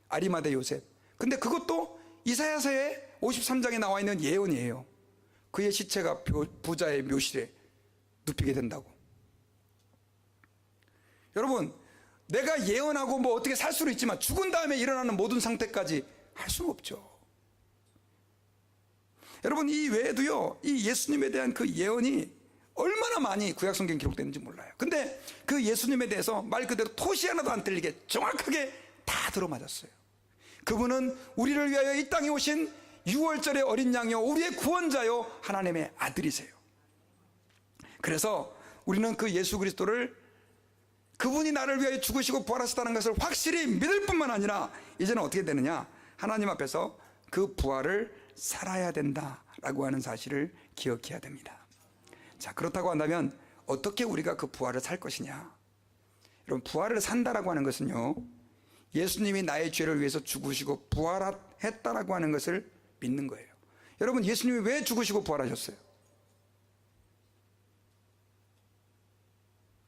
아리마대 요셉. 근데 그것도 이사야서의 53장에 나와 있는 예언이에요. 그의 시체가 부자의 묘실에 눕히게 된다고. 여러분 내가 예언하고 뭐 어떻게 살 수는 있지만 죽은 다음에 일어나는 모든 상태까지 할 수는 없죠. 여러분 이 외에도요 이 예수님에 대한 그 예언이 얼마나 많이 구약성경에 기록되는지 몰라요. 근데 그 예수님에 대해서 말 그대로 토시 하나도 안 틀리게 정확하게 다 들어맞았어요. 그분은 우리를 위하여 이 땅에 오신 유월절의 어린 양이요 우리의 구원자요 하나님의 아들이세요. 그래서 우리는 그 예수 그리스도를 그분이 나를 위하여 죽으시고 부활하셨다는 것을 확실히 믿을 뿐만 아니라 이제는 어떻게 되느냐? 하나님 앞에서 그 부활을 살아야 된다라고 하는 사실을 기억해야 됩니다. 자, 그렇다고 한다면 어떻게 우리가 그 부활을 살 것이냐? 여러분, 부활을 산다라고 하는 것은요, 예수님이 나의 죄를 위해서 죽으시고 부활했다라고 하는 것을 믿는 거예요. 여러분, 예수님이 왜 죽으시고 부활하셨어요?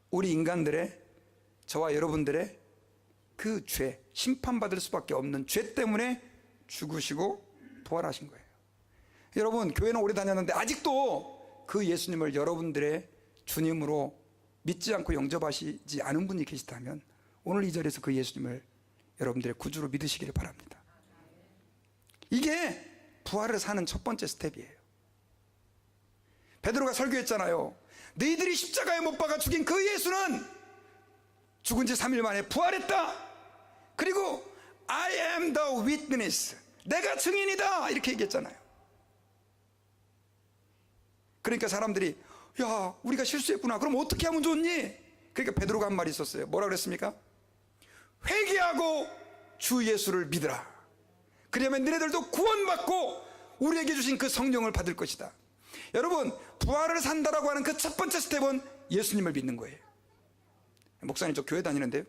우리 인간들의, 저와 여러분들의 그 죄, 심판받을 수밖에 없는 죄 때문에 죽으시고 부활하신 거예요. 여러분, 교회는 오래 다녔는데 아직도 그 예수님을 여러분들의 주님으로 믿지 않고 영접하시지 않은 분이 계시다면 오늘 이 자리에서 그 예수님을 여러분들의 구주로 믿으시기를 바랍니다. 이게 부활을 사는 첫 번째 스텝이에요. 베드로가 설교했잖아요. 너희들이 십자가에 못 박아 죽인 그 예수는 죽은 지 3일 만에 부활했다. 그리고 I am the witness, 내가 증인이다, 이렇게 얘기했잖아요. 그러니까 사람들이 야, 우리가 실수했구나, 그럼 어떻게 하면 좋니? 그러니까 베드로가 한 말이 있었어요. 뭐라 그랬습니까? 회개하고 주 예수를 믿으라. 그러면 너희들도 구원받고 우리에게 주신 그 성령을 받을 것이다. 여러분, 부활을 산다라고 하는 그 첫 번째 스텝은 예수님을 믿는 거예요. 목사님, 저 교회 다니는데요,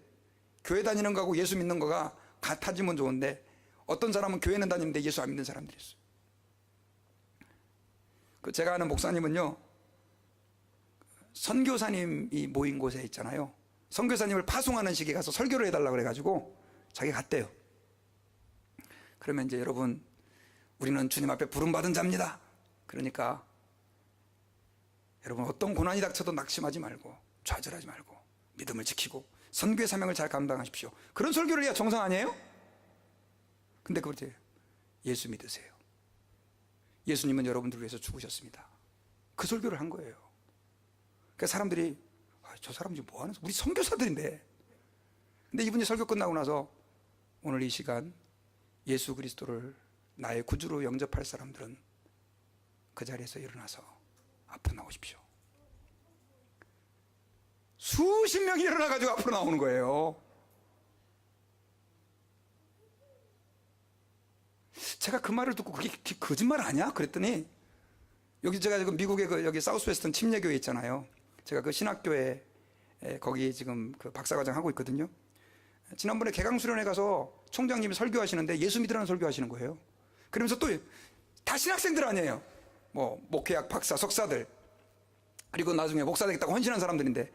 교회 다니는 거하고 예수 믿는 거가 같아지면 좋은데 어떤 사람은 교회는 다니는데 예수 안 믿는 사람들이 있어요. 제가 아는 목사님은요, 선교사님이 모인 곳에 있잖아요, 선교사님을 파송하는 식에 가서 설교를 해달라고 그래가지고 자기가 갔대요. 그러면 이제 여러분, 우리는 주님 앞에 부름받은 자입니다. 그러니까 여러분, 어떤 고난이 닥쳐도 낙심하지 말고 좌절하지 말고 믿음을 지키고 선교의 사명을 잘 감당하십시오. 그런 설교를 해야 정상 아니에요? 근데 그걸 예수 믿으세요. 예수님은 여러분들을 위해서 죽으셨습니다. 그 설교를 한 거예요. 그러니까 사람들이 저 사람 지금 뭐 하는, 우리 선교사들인데. 근데 이분이 설교 끝나고 나서 오늘 이 시간 예수 그리스도를 나의 구주로 영접할 사람들은 그 자리에서 일어나서 앞으로 나오십시오. 수십 명이 일어나가지고 앞으로 나오는 거예요. 제가 그 말을 듣고 그게 거짓말 아니야? 그랬더니 여기 제가 지금 미국의 여기 사우스웨스턴 침례교회 있잖아요. 제가 그 신학교에 거기 지금 그 박사과정 하고 있거든요. 지난번에 개강수련회 가서 총장님이 설교하시는데 예수 믿으라는 설교하시는 거예요. 그러면서 또 다 신학생들 아니에요. 뭐 목회학 박사, 석사들, 그리고 나중에 목사 되겠다고 헌신한 사람들인데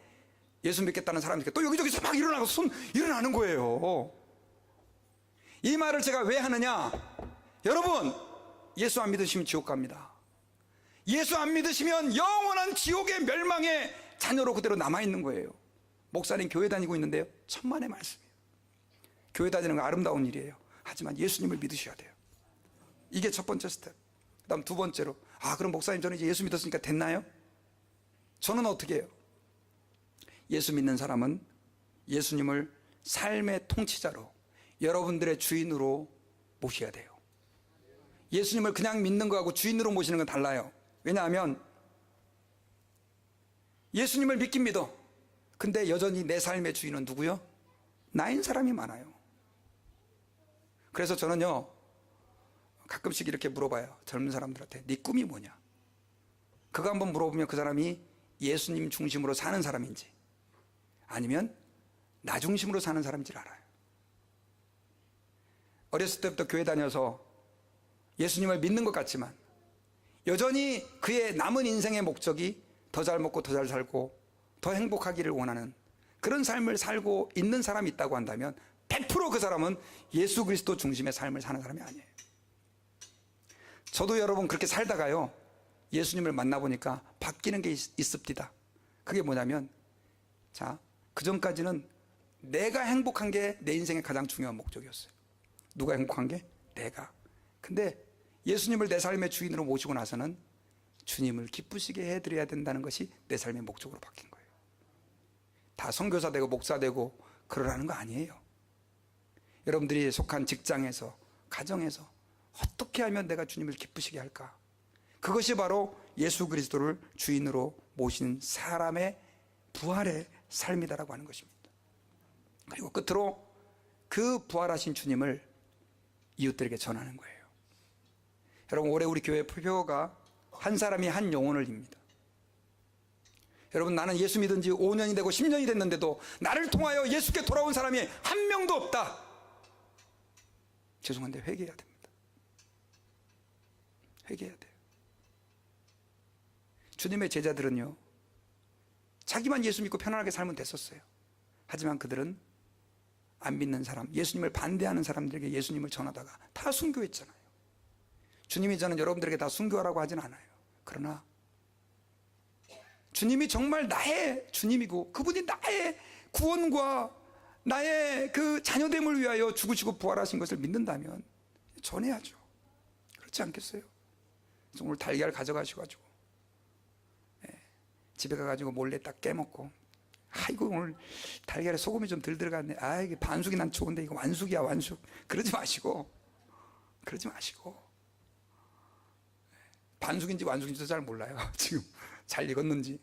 예수 믿겠다는 사람들이 또 여기저기서 막 일어나서 일어나는 거예요. 이 말을 제가 왜 하느냐? 여러분, 예수 안 믿으시면 지옥 갑니다. 예수 안 믿으시면 영원한 지옥의 멸망의 자녀로 그대로 남아있는 거예요. 목사님 교회 다니고 있는데요, 천만의 말씀이에요. 교회 다니는 거 아름다운 일이에요. 하지만 예수님을 믿으셔야 돼요. 이게 첫 번째 스텝. 그 다음 두 번째로, 그럼 목사님 저는 이제 예수 믿었으니까 됐나요? 저는 어떻게 해요? 예수 믿는 사람은 예수님을 삶의 통치자로, 여러분들의 주인으로 모셔야 돼요. 예수님을 그냥 믿는 거하고 주인으로 모시는 건 달라요. 왜냐하면 예수님을 믿긴 믿어. 근데 여전히 내 삶의 주인은 누구요? 나인 사람이 많아요. 그래서 저는요, 가끔씩 이렇게 물어봐요. 젊은 사람들한테 네 꿈이 뭐냐? 그거 한번 물어보면 그 사람이 예수님 중심으로 사는 사람인지 아니면 나 중심으로 사는 사람인지를 알아요. 어렸을 때부터 교회 다녀서 예수님을 믿는 것 같지만 여전히 그의 남은 인생의 목적이 더 잘 먹고 더 잘 살고 더 행복하기를 원하는 그런 삶을 살고 있는 사람이 있다고 한다면 100% 그 사람은 예수 그리스도 중심의 삶을 사는 사람이 아니에요. 저도 여러분 그렇게 살다가요, 예수님을 만나보니까 바뀌는 게 있습니다. 그게 뭐냐면, 자, 그 전까지는 내가 행복한 게 내 인생의 가장 중요한 목적이었어요. 누가 행복한 게? 내가. 근데 예수님을 내 삶의 주인으로 모시고 나서는 주님을 기쁘시게 해드려야 된다는 것이 내 삶의 목적으로 바뀐 거예요. 다 선교사 되고 목사 되고 그러라는 거 아니에요. 여러분들이 속한 직장에서, 가정에서 어떻게 하면 내가 주님을 기쁘시게 할까? 그것이 바로 예수 그리스도를 주인으로 모신 사람의 부활의 삶이다라고 하는 것입니다. 그리고 끝으로 그 부활하신 주님을 이웃들에게 전하는 거예요. 여러분, 올해 우리 교회 표가 한 사람이 한 영혼을 입니다. 여러분, 나는 예수 믿은 지 5년이 되고 10년이 됐는데도 나를 통하여 예수께 돌아온 사람이 한 명도 없다. 죄송한데 회개해야 됩니다. 회개해야 돼요. 주님의 제자들은요, 자기만 예수 믿고 편안하게 살면 됐었어요. 하지만 그들은 안 믿는 사람, 예수님을 반대하는 사람들에게 예수님을 전하다가 다 순교했잖아요. 주님이 저는 여러분들에게 다 순교하라고 하진 않아요. 그러나 주님이 정말 나의 주님이고 그분이 나의 구원과 나의 그 자녀됨을 위하여 죽으시고 부활하신 것을 믿는다면 전해야죠. 그렇지 않겠어요? 그래서 오늘 달걀 가져가셔가지고 집에 가가지고 몰래 딱 깨먹고, 이거 오늘 달걀에 소금이 좀 덜 들어갔네, 이게 반숙이 난 좋은데 이거 완숙이야 완숙. 그러지 마시고 반숙인지 완숙인지도 잘 몰라요. 지금 잘 익었는지.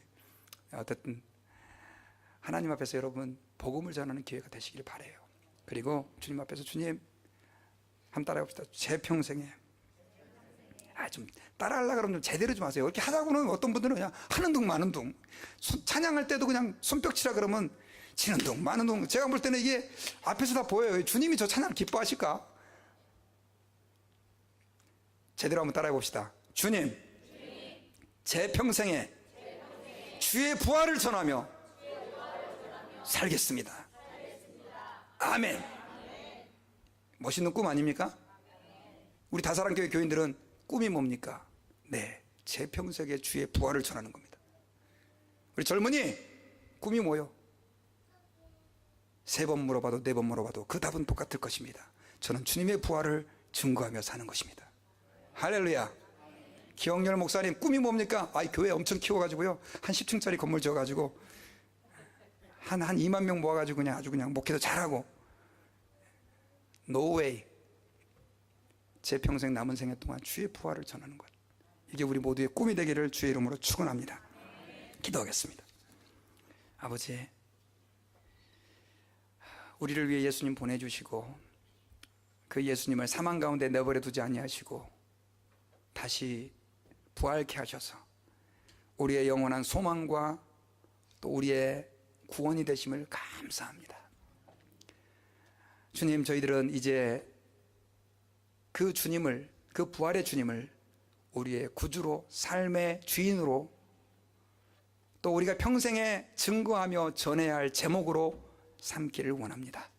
어쨌든 하나님 앞에서 여러분 복음을 전하는 기회가 되시길 바라요. 그리고 주님 앞에서, 주님 한번 따라해봅시다. 제 평생에 좀 따라하려고 그러면 좀 제대로 좀 하세요. 이렇게 하자고는 어떤 분들은 그냥 하는 둥 마는 둥, 찬양할 때도 그냥 손뼉치라 그러면 치는 둥 마는 둥. 제가 볼 때는 이게 앞에서 다 보여요. 주님이 저 찬양을 기뻐하실까? 제대로 한번 따라해 봅시다. 주님, 제 평생에 주의 부활을 전하며 살겠습니다. 아멘. 멋있는 꿈 아닙니까? 우리 다사랑교회 교인들은 꿈이 뭡니까? 네, 제 평생에 주의 부활을 전하는 겁니다. 우리 젊은이 꿈이 뭐요? 3번 물어봐도 4번 물어봐도 그 답은 똑같을 것입니다. 저는 주님의 부활을 증거하며 사는 것입니다. 할렐루야. 기영렬 목사님 꿈이 뭡니까? 교회 엄청 키워가지고요, 한 10층짜리 건물 지어가지고 한 2만 명 모아가지고 그냥 아주 그냥 목회도 잘하고. No way. 제 평생 남은 생애 동안 주의 부활을 전하는 것, 이게 우리 모두의 꿈이 되기를 주의 이름으로 축원합니다. 기도하겠습니다. 아버지, 우리를 위해 예수님 보내주시고 그 예수님을 사망 가운데 내버려 두지 아니하시고 다시 부활케 하셔서 우리의 영원한 소망과 또 우리의 구원이 되심을 감사합니다. 주님, 저희들은 이제 그 주님을, 그 부활의 주님을 우리의 구주로, 삶의 주인으로, 또 우리가 평생에 증거하며 전해야 할 제목으로 삼기를 원합니다.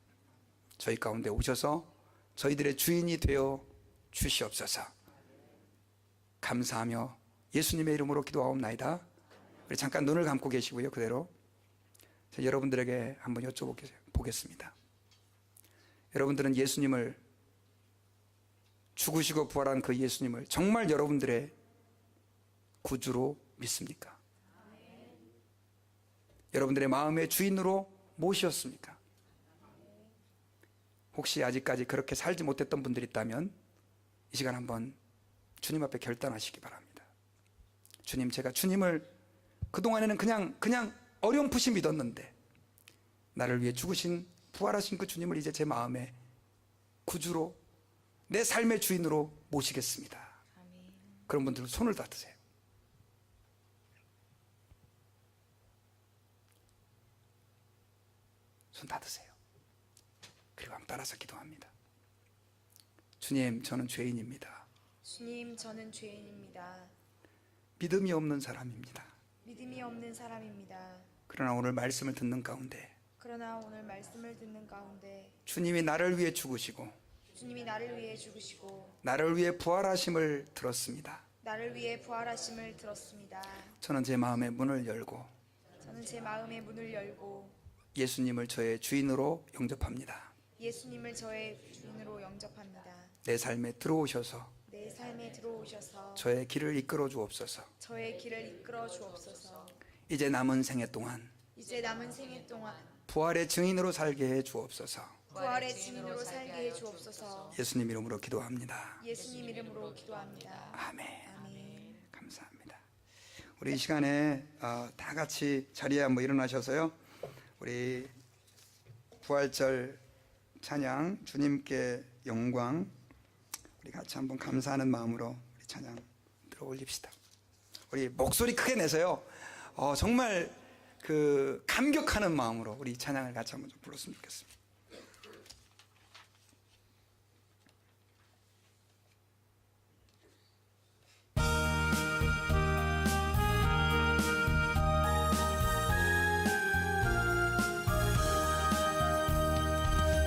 저희 가운데 오셔서 저희들의 주인이 되어 주시옵소서. 감사하며 예수님의 이름으로 기도하옵나이다. 우리 잠깐 눈을 감고 계시고요, 그대로 여러분들에게 한번 여쭤보겠습니다. 여러분들은 예수님을, 죽으시고 부활한 그 예수님을 정말 여러분들의 구주로 믿습니까? 여러분들의 마음의 주인으로 모셨습니까? 혹시 아직까지 그렇게 살지 못했던 분들이 있다면 이 시간 한번 주님 앞에 결단하시기 바랍니다. 주님, 제가 주님을 그동안에는 그냥 어렴풋이 믿었는데 나를 위해 죽으신 부활하신 그 주님을 이제 제 마음의 구주로, 내 삶의 주인으로 모시겠습니다. 아멘. 그런 분들은 손을 다 드세요. 손 다 드세요. 그리고 한번 따라서 기도합니다. 주님, 저는 죄인입니다. 주님, 저는 죄인입니다. 믿음이 없는 사람입니다. 믿음이 없는 사람입니다. 그러나 오늘 말씀을 듣는 가운데 주님이 나를 위해 죽으시고 주님이 나를 위해 죽으시고 나를 위해 부활하심을 들었습니다. 저는 제 마음의 문을 열고 예수님을 저의 주인으로 영접합니다. 내 삶에 들어오셔서 저의 길을 이끌어 주옵소서. 이제 남은 생애 동안 부활의 증인으로 살게 해 주옵소서. 예수님 이름으로 기도합니다. 아멘. 감사합니다. 우리 이 시간에 다 같이 자리에 한번 일어나셔서요, 우리 부활절 찬양 주님께 영광, 우리 같이 한번 감사하는 마음으로 우리 찬양 들어 올립시다. 우리 목소리 크게 내서요, 정말 그 감격하는 마음으로 우리 찬양을 같이 한번 좀 불렀으면 좋겠습니다.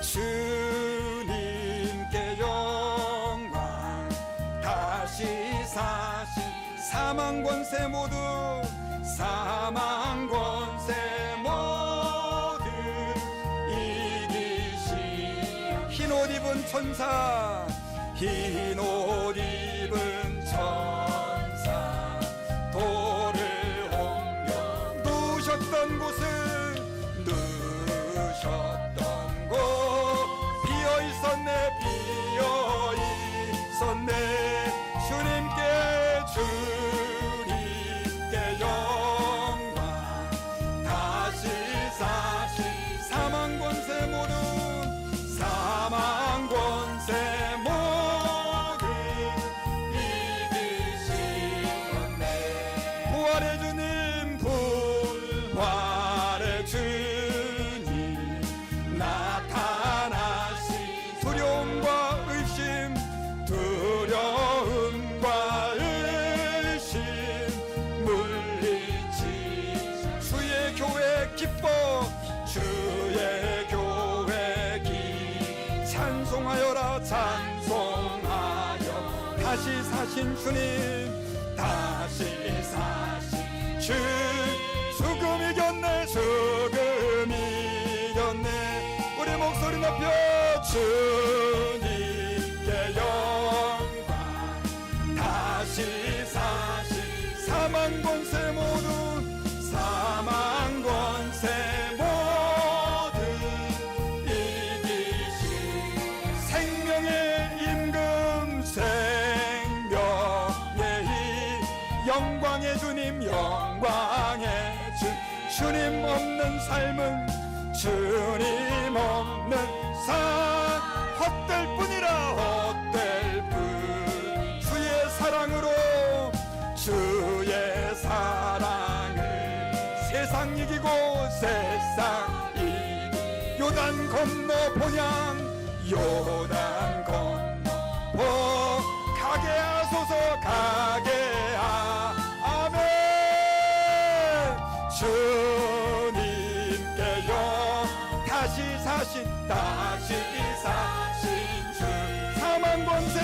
주님께 영광, 다시 사신 사망 권세 모두, 사망 권세 모두 이기시, 흰 옷 입은 천사, 흰 옷 입은 천사, 돌을 옮겨 누우셨던 곳은 누우셨던 곳, 비어있었네, 비어있었네. 주님께 영광, 다시 사신 사망 권세 모두, 사망 권세 모두 이기시었네. 부활의 주님, 부활의 주님 나타나시, 두려움과 의심, 두려움과 의심 물리치, 주의 교회 기뻐, 주의 교회 찬송하여라, 찬송하여. 다시 사신 주님, 다시 사신 주, 죽음 이겼네, 죽음 이겼네. 우리 목소리 높여 주님께 영광, 다시 사신 사망 권세 모두, 사망 권세 모두 이기시, 생명의 임금, 생명의 힘, 영광의 주님, 영광의 주. 주님 없는 삶은, 주님 없는 삶 헛될 뿐이라, 헛될 뿐. 주의 사랑으로, 주의 사랑을 세상 이기고, 세상 이기, 요단 건너 본향, 요단 건너 보, 가게 하소서, 가게 아멘. 주님께 영, 다시 사신, 다시 사신 주, 사망 권세